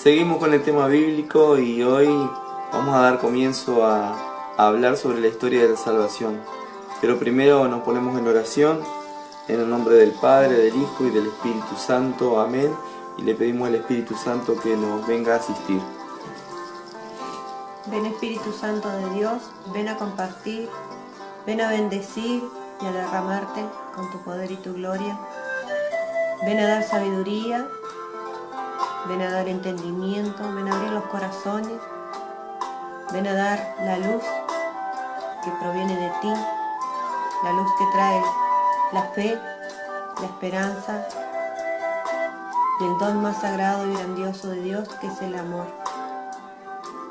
Seguimos con el tema bíblico y hoy vamos a dar comienzo a hablar sobre la historia de la salvación. Pero primero nos ponemos en oración, en el nombre del Padre, del Hijo y del Espíritu Santo. Amén. Y le pedimos al Espíritu Santo que nos venga a asistir. Ven Espíritu Santo de Dios, ven a compartir, ven a bendecir y a derramarte con tu poder y tu gloria. Ven a dar sabiduría, ven a dar entendimiento, ven a abrir los corazones, ven a dar la luz que proviene de ti, la luz que trae la fe, la esperanza y el don más sagrado y grandioso de Dios, que es el amor.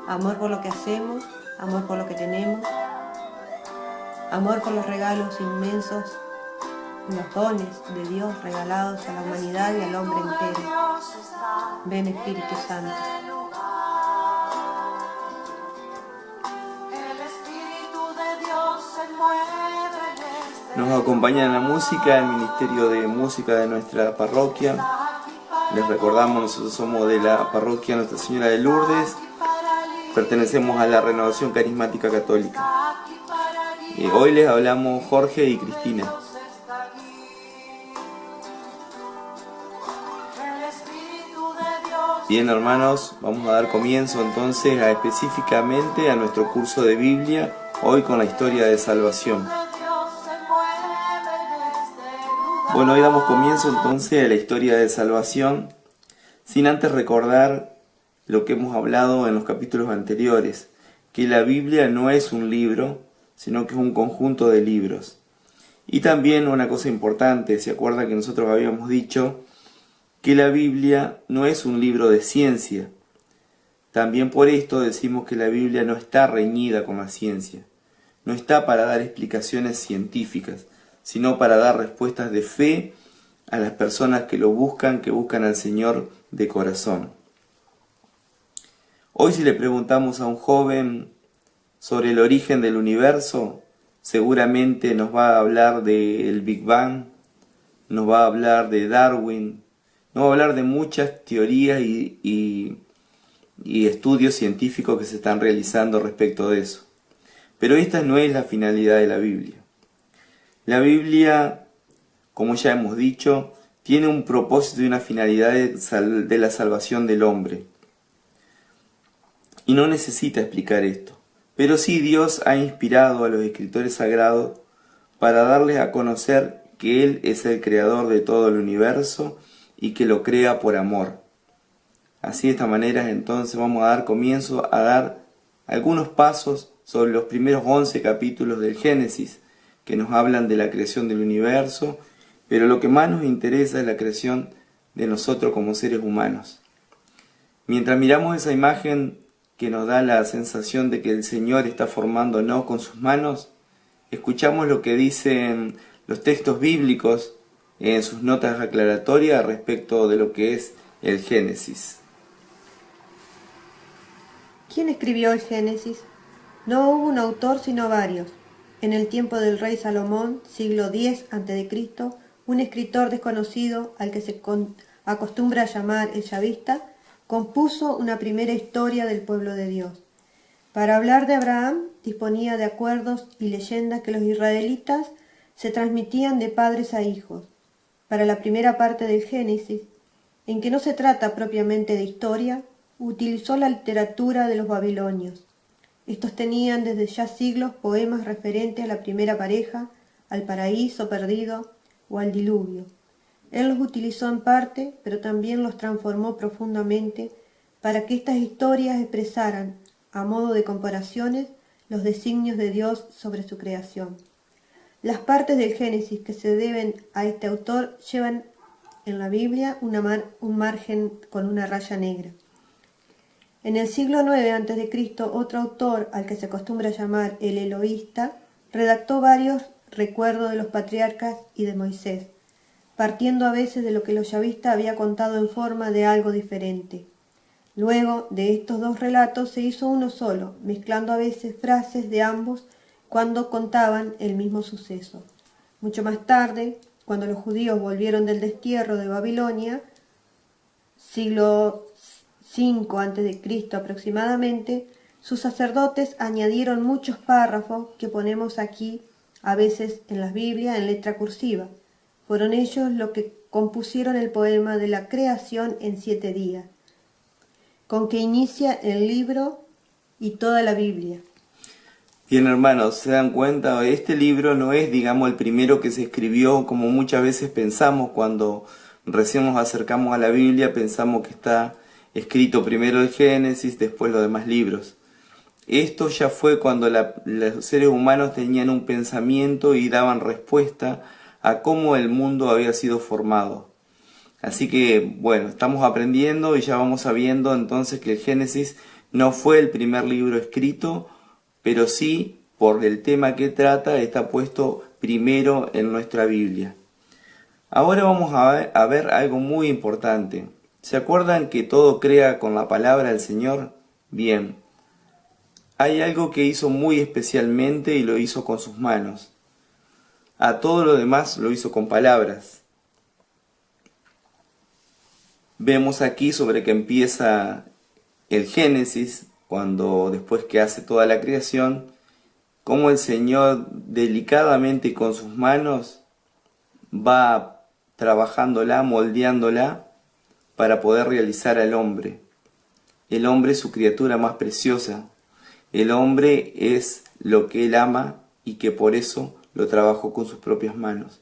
Amor por lo que hacemos, amor por lo que tenemos, amor por los regalos inmensos, los dones de Dios regalados a la humanidad y al hombre entero. Ven Espíritu Santo. Nos acompaña en la música, el Ministerio de Música de nuestra parroquia. Les recordamos, nosotros somos de la parroquia Nuestra Señora de Lourdes. Pertenecemos a la Renovación Carismática Católica. Hoy les hablamos Jorge y Cristina. Bien, hermanos, vamos a dar comienzo entonces específicamente a nuestro curso de Biblia, hoy con la historia de salvación. Bueno, hoy damos comienzo entonces a la historia de salvación, sin antes recordar lo que hemos hablado en los capítulos anteriores, que la Biblia no es un libro, sino que es un conjunto de libros. Y también una cosa importante, ¿se acuerdan que nosotros habíamos dicho que la Biblia no es un libro de ciencia? También por esto decimos que la Biblia no está reñida con la ciencia, no está para dar explicaciones científicas, sino para dar respuestas de fe a las personas que lo buscan, que buscan al Señor de corazón. Hoy si le preguntamos a un joven sobre el origen del universo, seguramente nos va a hablar del Big Bang, nos va a hablar de Darwin, nos va a hablar de muchas teorías y estudios científicos que se están realizando respecto de eso. Pero esta no es la finalidad de la Biblia. La Biblia, como ya hemos dicho, tiene un propósito y una finalidad de la salvación del hombre. Y no necesita explicar esto. Pero sí Dios ha inspirado a los escritores sagrados para darles a conocer que Él es el creador de todo el universo y que lo crea por amor. Así, de esta manera, entonces vamos a dar comienzo a dar algunos pasos sobre los primeros 11 capítulos del Génesis, que nos hablan de la creación del universo, pero lo que más nos interesa es la creación de nosotros como seres humanos. Mientras miramos esa imagen que nos da la sensación de que el Señor está formándonos con sus manos, escuchamos lo que dicen los textos bíblicos en sus notas aclaratorias respecto de lo que es el Génesis. ¿Quién escribió el Génesis? No hubo un autor sino varios. En el tiempo del rey Salomón, siglo X a.C., un escritor desconocido, al que se acostumbra a llamar el Yavista, compuso una primera historia del pueblo de Dios. Para hablar de Abraham, disponía de acuerdos y leyendas que los israelitas se transmitían de padres a hijos. Para la primera parte del Génesis, en que no se trata propiamente de historia, utilizó la literatura de los babilonios. Estos tenían desde ya siglos poemas referentes a la primera pareja, al paraíso perdido o al diluvio. Él los utilizó en parte, pero también los transformó profundamente para que estas historias expresaran, a modo de comparaciones, los designios de Dios sobre su creación. Las partes del Génesis que se deben a este autor llevan en la Biblia un margen con una raya negra. En el siglo IX a.C., otro autor, al que se acostumbra llamar el Eloísta, redactó varios recuerdos de los patriarcas y de Moisés, partiendo a veces de lo que el Yavista había contado en forma de algo diferente. Luego de estos dos relatos se hizo uno solo, mezclando a veces frases de ambos cuando contaban el mismo suceso. Mucho más tarde, cuando los judíos volvieron del destierro de Babilonia, siglo 5 a.C. aproximadamente, sus sacerdotes añadieron muchos párrafos que ponemos aquí a veces en las Biblias en letra cursiva. Fueron ellos los que compusieron el poema de la creación en 7 días, con que inicia el libro y toda la Biblia. Bien, hermanos, ¿se dan cuenta? Este libro no es, digamos, el primero que se escribió, como muchas veces pensamos cuando recién nos acercamos a la Biblia, pensamos que está escrito primero el Génesis, después los demás libros. Esto ya fue cuando los seres humanos tenían un pensamiento y daban respuesta a cómo el mundo había sido formado. Así que, bueno, estamos aprendiendo y ya vamos sabiendo entonces que el Génesis no fue el primer libro escrito, pero sí, por el tema que trata, está puesto primero en nuestra Biblia. Ahora vamos a ver algo muy importante. ¿Se acuerdan que todo crea con la palabra del Señor? Bien, hay algo que hizo muy especialmente y lo hizo con sus manos. A todo lo demás lo hizo con palabras. Vemos aquí sobre que empieza el Génesis, cuando después que hace toda la creación, cómo el Señor delicadamente con sus manos va trabajándola, moldeándola para poder realizar al hombre. El hombre es su criatura más preciosa. El hombre es lo que él ama y que por eso lo trabajó con sus propias manos.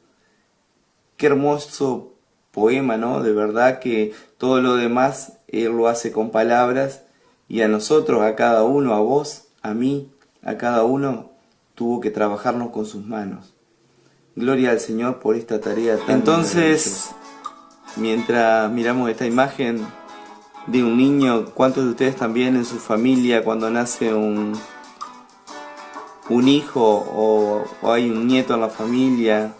Qué hermoso poema, ¿no? De verdad que todo lo demás él lo hace con palabras y a nosotros, a cada uno, a vos, a mí, a cada uno, tuvo que trabajarnos con sus manos. Gloria al Señor por esta tarea tan Entonces, mientras miramos esta imagen de un niño, ¿cuántos de ustedes también en su familia cuando nace un hijo o hay un nieto en la familia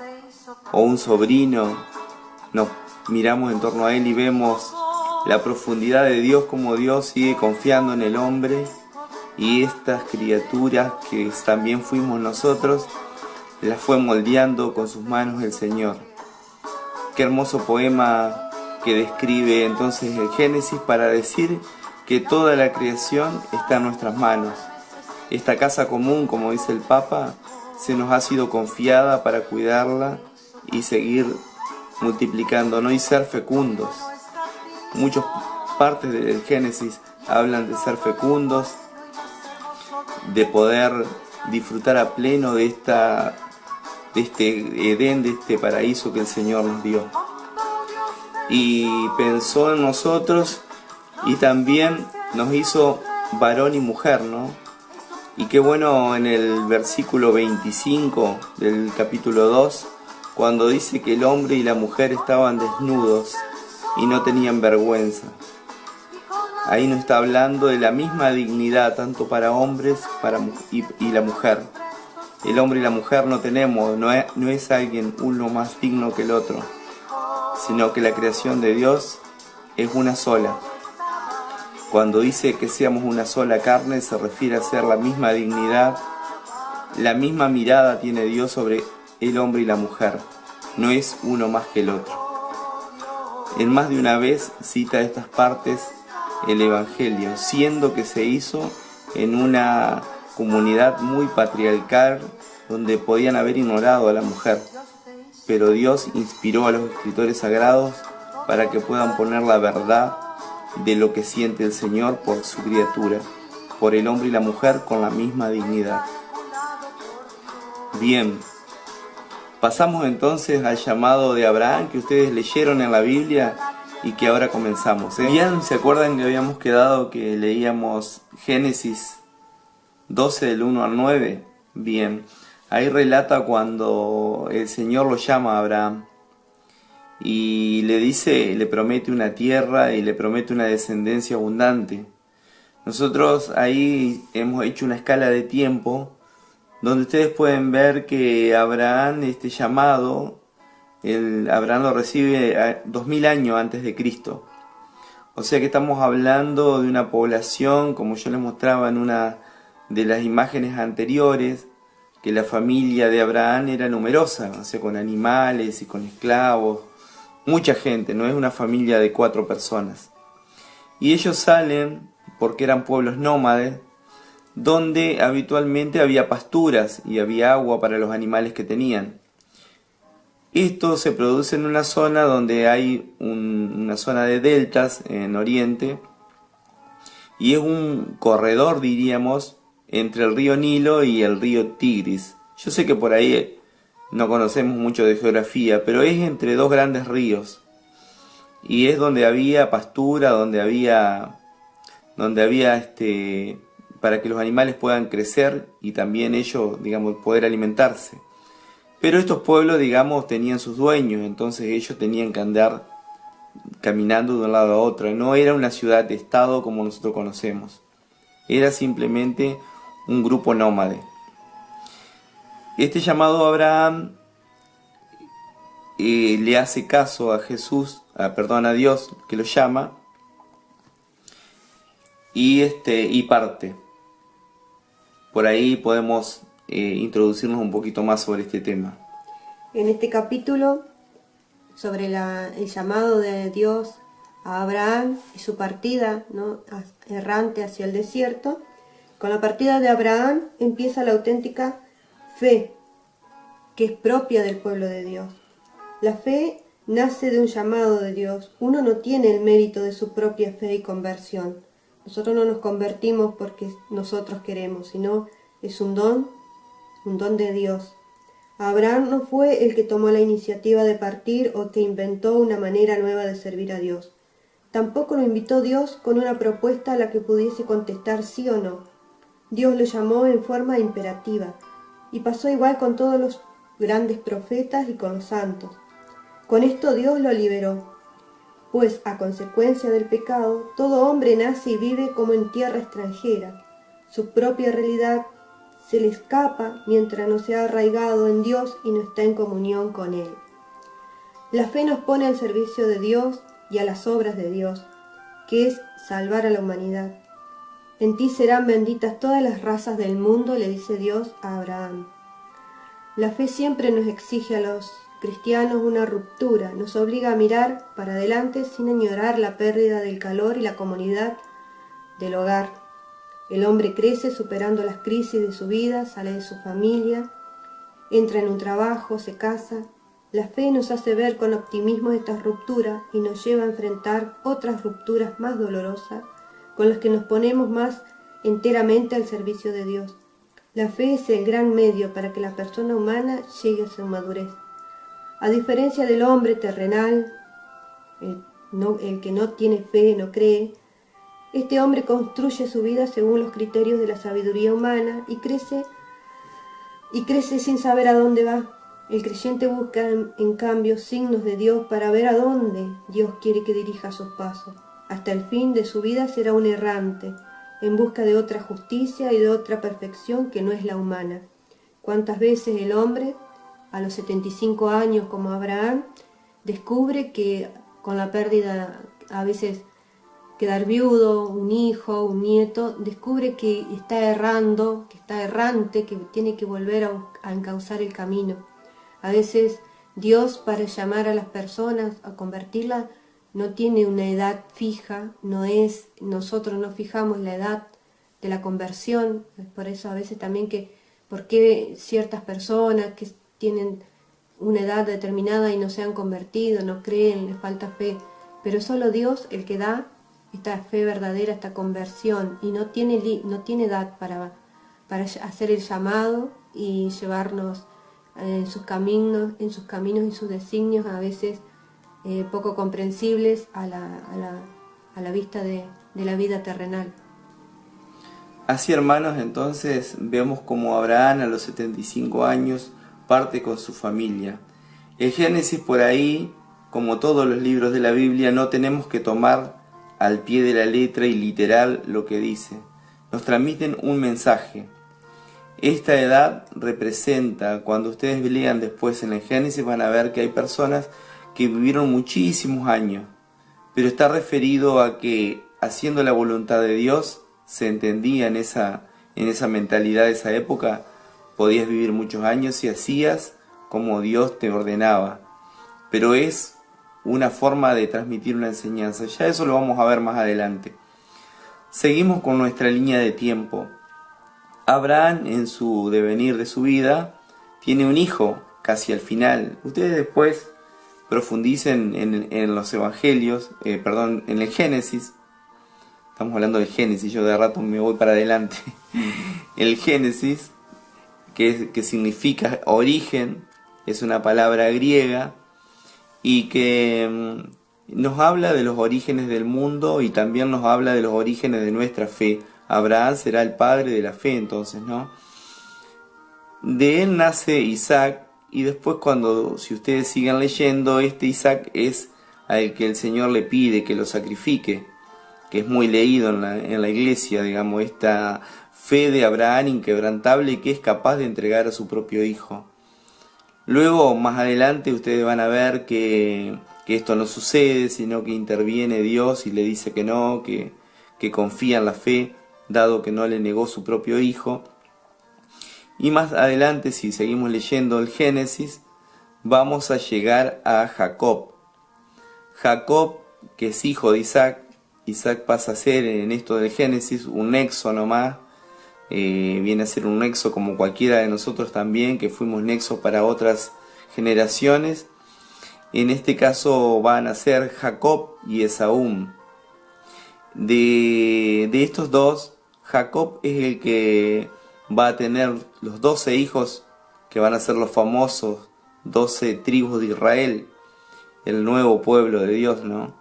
o un sobrino, nos miramos en torno a él y vemos la profundidad de Dios, como Dios sigue confiando en el hombre y estas criaturas que también fuimos nosotros, las fue moldeando con sus manos el Señor? Qué hermoso poema que describe entonces el Génesis para decir que toda la creación está en nuestras manos. Esta casa común, como dice el Papa, se nos ha sido confiada para cuidarla y seguir multiplicándonos y ser fecundos. Muchas partes del Génesis hablan de ser fecundos, de poder disfrutar a pleno de este Edén, de este paraíso que el Señor nos dio. Y pensó en nosotros y también nos hizo varón y mujer, ¿no? Y qué bueno en el versículo 25 del capítulo 2, cuando dice que el hombre y la mujer estaban desnudos y no tenían vergüenza. Ahí nos está hablando de la misma dignidad, tanto para hombres y la mujer. El hombre y la mujer no es alguien uno más digno que el otro, sino que la creación de Dios es una sola. Cuando dice que seamos una sola carne, se refiere a ser la misma dignidad, la misma mirada tiene Dios sobre el hombre y la mujer. No es uno más que el otro. En más de una vez cita estas partes el Evangelio, siendo que se hizo en una comunidad muy patriarcal donde podían haber ignorado a la mujer. Pero Dios inspiró a los escritores sagrados para que puedan poner la verdad de lo que siente el Señor por su criatura, por el hombre y la mujer con la misma dignidad. Bien, pasamos entonces al llamado de Abraham que ustedes leyeron en la Biblia y que ahora comenzamos. Bien, ¿se acuerdan que habíamos quedado que leíamos Génesis 12 del 1 al 9? Bien, ahí relata cuando el Señor lo llama a Abraham y le promete una tierra y le promete una descendencia abundante. Nosotros ahí hemos hecho una escala de tiempo donde ustedes pueden ver que Abraham, este llamado, Abraham lo recibe 2000 años antes de Cristo. O sea que estamos hablando de una población, como yo les mostraba en una de las imágenes anteriores, que la familia de Abraham era numerosa, o sea, con animales y con esclavos, mucha gente, no es una familia de 4 personas. y ellos salen porque eran pueblos nómades, donde habitualmente había pasturas y había agua para los animales que tenían. Esto se produce en una zona donde hay una zona de deltas en Oriente, y es un corredor, diríamos, entre el río Nilo y el río Tigris. Yo sé que por ahí no conocemos mucho de geografía, pero es entre dos grandes ríos, y es donde había pastura, donde había para que los animales puedan crecer y también ellos, digamos, poder alimentarse. Pero estos pueblos, digamos, tenían sus dueños, entonces ellos tenían que andar caminando de un lado a otro. No era una ciudad de estado como nosotros conocemos, era simplemente un grupo nómade. Este llamado Abraham le hace caso a a Dios que lo llama, y parte. Por ahí podemos introducirnos un poquito más sobre este tema. En este capítulo, sobre el llamado de Dios a Abraham y su partida, ¿no?, errante hacia el desierto, con la partida de Abraham empieza la auténtica fe, que es propia del pueblo de Dios. La fe nace de un llamado de Dios. Uno no tiene el mérito de su propia fe y conversión. Nosotros no nos convertimos porque nosotros queremos, sino es un don de Dios. Abraham no fue el que tomó la iniciativa de partir o que inventó una manera nueva de servir a Dios. Tampoco lo invitó Dios con una propuesta a la que pudiese contestar sí o no. Dios lo llamó en forma imperativa, y pasó igual con todos los grandes profetas y con los santos. Con esto Dios lo liberó, pues a consecuencia del pecado, todo hombre nace y vive como en tierra extranjera. Su propia realidad se le escapa mientras no se ha arraigado en Dios y no está en comunión con Él. La fe nos pone al servicio de Dios y a las obras de Dios, que es salvar a la humanidad. En ti serán benditas todas las razas del mundo, le dice Dios a Abraham. La fe siempre nos exige a los cristianos una ruptura, nos obliga a mirar para adelante sin añorar la pérdida del calor y la comunidad del hogar. El hombre crece superando las crisis de su vida, sale de su familia, entra en un trabajo, se casa. La fe nos hace ver con optimismo estas rupturas y nos lleva a enfrentar otras rupturas más dolorosas con las que nos ponemos más enteramente al servicio de Dios. La fe es el gran medio para que la persona humana llegue a su madurez. A diferencia del hombre terrenal, el que no tiene fe, no cree, este hombre construye su vida según los criterios de la sabiduría humana y crece sin saber a dónde va. El creyente busca, en cambio, signos de Dios para ver a dónde Dios quiere que dirija sus pasos. Hasta el fin de su vida será un errante, en busca de otra justicia y de otra perfección que no es la humana. ¿Cuántas veces el hombre, a los 75 años como Abraham, descubre que con la pérdida, a veces quedar viudo, un hijo, un nieto, descubre que está errando, que está errante, que tiene que volver a encauzar el camino? A veces Dios, para llamar a las personas, a convertirlas, no tiene una edad fija, nosotros no fijamos la edad de la conversión. Es por eso a veces también por qué ciertas personas que tienen una edad determinada y no se han convertido, no creen, les falta fe, pero es solo Dios el que da esta fe verdadera, esta conversión, y no tiene edad para hacer el llamado y llevarnos en sus caminos y sus designios, a veces poco comprensibles a la vista de la vida terrenal. Así, hermanos, entonces vemos como Abraham a los 75 años parte con su familia. El Génesis, por ahí, como todos los libros de la Biblia, no tenemos que tomar al pie de la letra y literal lo que dice. Nos transmiten un mensaje. Esta edad representa, cuando ustedes lean después en el Génesis, van a ver que hay personas que vivieron muchísimos años, pero está referido a que haciendo la voluntad de Dios, se entendía en esa mentalidad de esa época, podías vivir muchos años si hacías como Dios te ordenaba. Pero es una forma de transmitir una enseñanza. Ya eso lo vamos a ver más adelante. Seguimos con nuestra línea de tiempo. Abraham, en su devenir de su vida, tiene un hijo casi al final. Ustedes después profundicen en los evangelios, en el Génesis. Estamos hablando del Génesis, yo de rato me voy para adelante. El Génesis, que significa origen, es una palabra griega y que nos habla de los orígenes del mundo y también nos habla de los orígenes de nuestra fe. Abraham será el padre de la fe, entonces, ¿no? De él nace Isaac, y después si ustedes siguen leyendo, este Isaac es al que el Señor le pide que lo sacrifique, que es muy leído en la iglesia, digamos, esta fe de Abraham inquebrantable que es capaz de entregar a su propio hijo. Luego, más adelante, ustedes van a ver que esto no sucede, sino que interviene Dios y le dice que no, que confía en la fe, dado que no le negó su propio hijo. Y más adelante, si seguimos leyendo el Génesis, vamos a llegar a Jacob. Jacob, que es hijo de Isaac. Isaac pasa a ser, en esto del Génesis, un nexo nomás. Viene a ser un nexo como cualquiera de nosotros también, que fuimos nexos para otras generaciones. En este caso van a ser Jacob y Esaú. De estos dos, Jacob es el que va a tener los 12 hijos que van a ser los famosos 12 tribus de Israel, el nuevo pueblo de Dios, ¿no?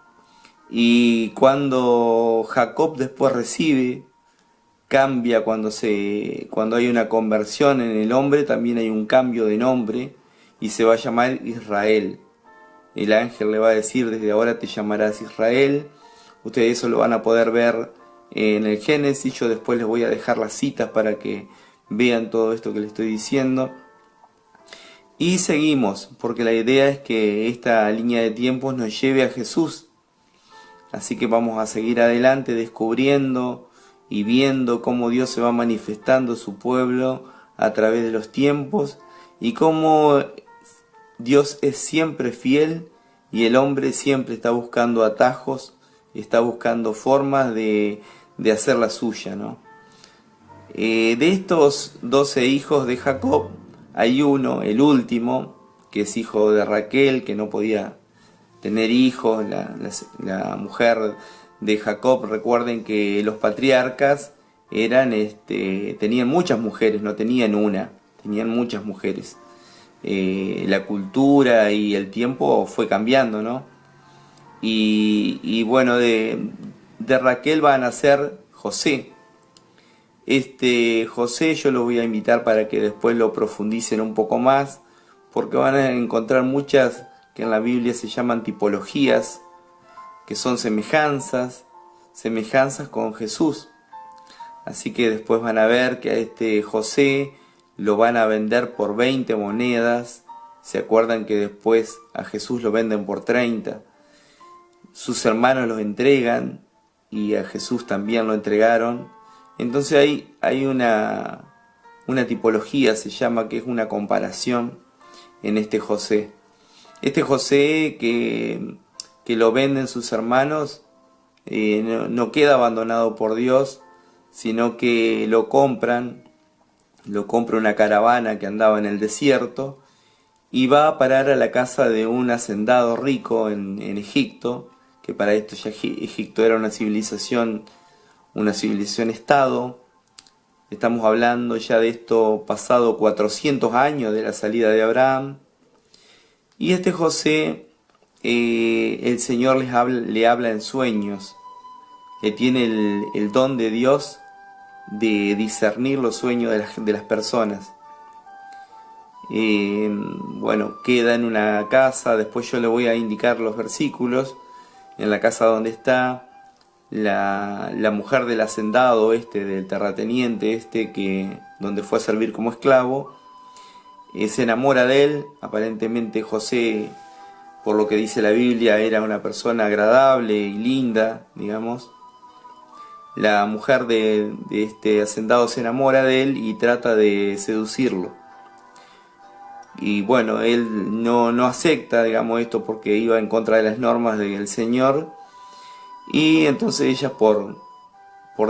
Y cuando Jacob después cambia cuando hay una conversión en el hombre, también hay un cambio de nombre y se va a llamar Israel. El ángel le va a decir: desde ahora te llamarás Israel. Ustedes eso lo van a poder ver en el Génesis. Yo después les voy a dejar las citas para que vean todo esto que les estoy diciendo. Y seguimos, porque la idea es que esta línea de tiempos nos lleve a Jesús. Así que vamos a seguir adelante descubriendo y viendo cómo Dios se va manifestando su pueblo a través de los tiempos y cómo Dios es siempre fiel y el hombre siempre está buscando atajos, está buscando formas de hacer la suya, ¿no? De estos 12 hijos de Jacob, hay uno, el último, que es hijo de Raquel, que no podía tener hijos, la mujer de Jacob. Recuerden que los patriarcas tenían muchas mujeres, no tenían una, tenían muchas mujeres. La cultura y el tiempo fue cambiando, ¿no? Y bueno, de Raquel va a nacer José. José yo los voy a invitar para que después lo profundicen un poco más, porque van a encontrar muchas que en la Biblia se llaman tipologías, que son semejanzas con Jesús. Así que después van a ver que a este José lo van a vender por 20 monedas. ¿Se acuerdan que después a Jesús lo venden por 30? Sus hermanos los entregan y a Jesús también lo entregaron. Entonces hay una tipología, se llama, que es una comparación en este José. Este José que lo venden sus hermanos, no queda abandonado por Dios, sino que lo compra una caravana que andaba en el desierto y va a parar a la casa de un hacendado rico en Egipto, que para esto ya Egipto era una civilización estado. Estamos hablando ya de esto pasado 400 años de la salida de Abraham. Y este José, el Señor le habla en sueños, que tiene el don de Dios de discernir los sueños de las personas. Bueno, queda en una casa, después yo le voy a indicar los versículos, en la casa donde está la mujer del hacendado del terrateniente donde fue a servir como esclavo, se enamora de él. Aparentemente José, por lo que dice la Biblia, era una persona agradable y linda, digamos. La mujer de este hacendado se enamora de él y trata de seducirlo. y bueno, él no acepta, digamos, esto porque iba en contra de las normas del Señor, y entonces ella por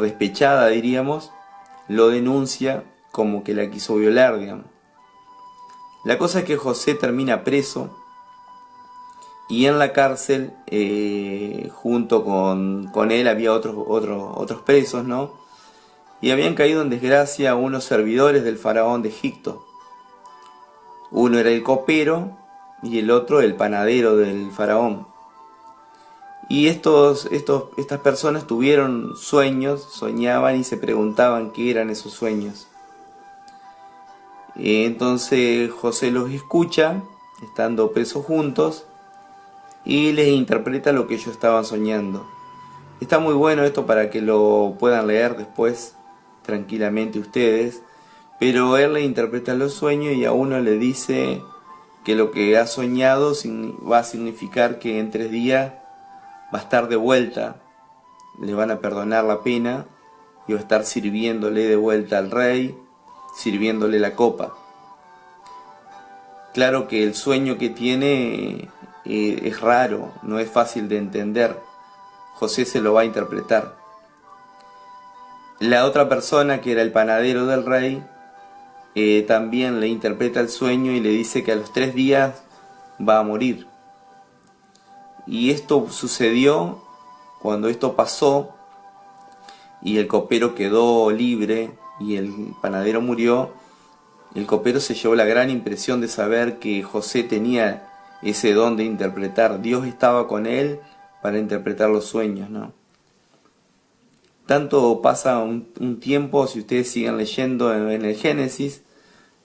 despechada, diríamos, lo denuncia como que la quiso violar, digamos. La cosa es que José termina preso y en la cárcel, junto con él había otros presos, ¿no? Y habían caído en desgracia unos servidores del faraón de Egipto. Uno era el copero y el otro el panadero del faraón. Y estas personas tuvieron sueños, soñaban y se preguntaban qué eran esos sueños. Entonces José los escucha, estando presos juntos, y les interpreta lo que ellos estaban soñando. Está muy bueno esto para que lo puedan leer después tranquilamente ustedes, pero él le interpreta los sueños y a uno le dice que lo que ha soñado va a significar que en 3 días va a estar de vuelta, le van a perdonar la pena y va a estar sirviéndole de vuelta al rey, sirviéndole la copa. Claro que el sueño que tiene es raro, no es fácil de entender. José se lo va a interpretar. La otra persona, que era el panadero del rey, también le interpreta el sueño y le dice que a los 3 días va a morir. Y esto sucedió cuando esto pasó y el copero quedó libre y el panadero murió. El copero se llevó la gran impresión de saber que José tenía ese don de interpretar. Dios estaba con él para interpretar los sueños, ¿no? Tanto pasa un tiempo, si ustedes siguen leyendo en el Génesis,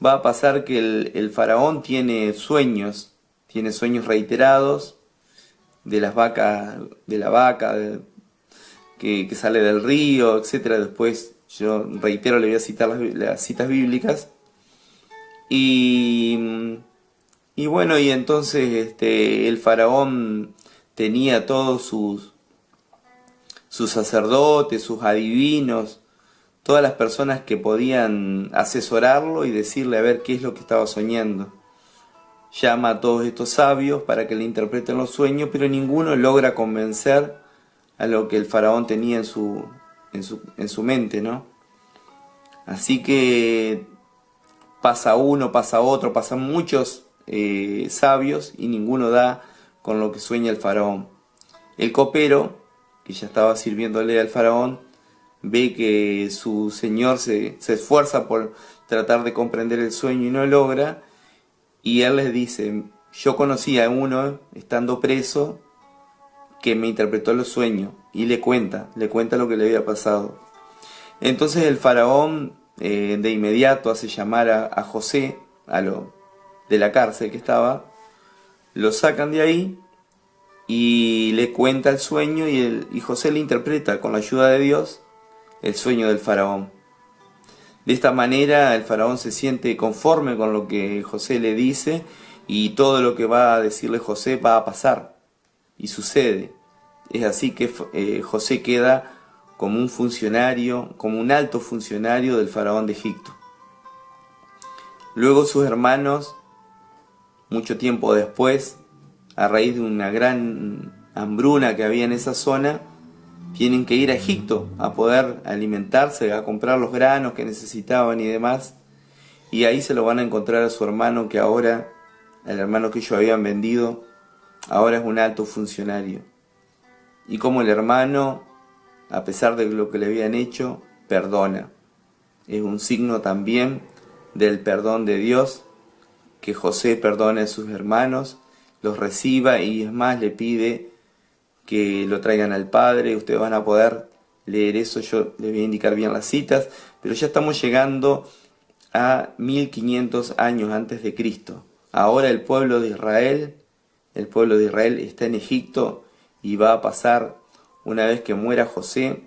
va a pasar que el faraón tiene sueños reiterados de la vaca que sale del río, etcétera. Después, yo reitero, le voy a citar las citas bíblicas. Y bueno, y entonces el faraón tenía todos sus sacerdotes, sus adivinos, todas las personas que podían asesorarlo y decirle a ver qué es lo que estaba soñando. Llama a todos estos sabios para que le interpreten los sueños, pero ninguno logra convencer a lo que el faraón tenía en su mente, ¿no? Así que pasa uno, pasa otro, pasan muchos sabios y ninguno da con lo que sueña el faraón. El copero, que ya estaba sirviéndole al faraón, ve que su señor se esfuerza por tratar de comprender el sueño y no logra, y él les dice: yo conocí a uno estando preso que me interpretó los sueños, y le cuenta lo que le había pasado. Entonces el faraón de inmediato hace llamar a José de la cárcel que estaba, lo sacan de ahí y le cuenta el sueño, y José le interpreta con la ayuda de Dios el sueño del faraón. De esta manera el faraón se siente conforme con lo que José le dice, y todo lo que va a decirle José va a pasar, y sucede. Es así que José queda como un funcionario, como un alto funcionario del faraón de Egipto. Luego sus hermanos, mucho tiempo después, a raíz de una gran hambruna que había en esa zona, tienen que ir a Egipto a poder alimentarse, a comprar los granos que necesitaban y demás. Y ahí se lo van a encontrar a su hermano, que ahora, el hermano que ellos habían vendido, ahora es un alto funcionario. Y como el hermano, a pesar de lo que le habían hecho, perdona. Es un signo también del perdón de Dios, que José perdone a sus hermanos, los reciba, y es más, le pide que lo traigan al Padre. Ustedes van a poder leer eso, yo les voy a indicar bien las citas, pero ya estamos llegando a 1500 años antes de Cristo. Ahora el pueblo de Israel está en Egipto, y va a pasar, una vez que muera José,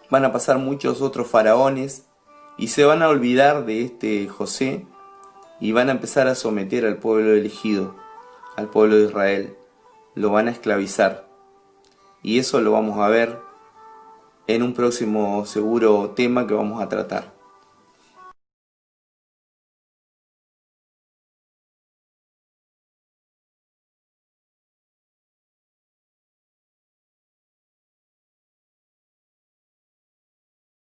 van a pasar muchos otros faraones, y se van a olvidar de este José, y van a empezar a someter al pueblo elegido, al pueblo de Israel. Lo van a esclavizar. Y eso lo vamos a ver en un próximo seguro tema que vamos a tratar.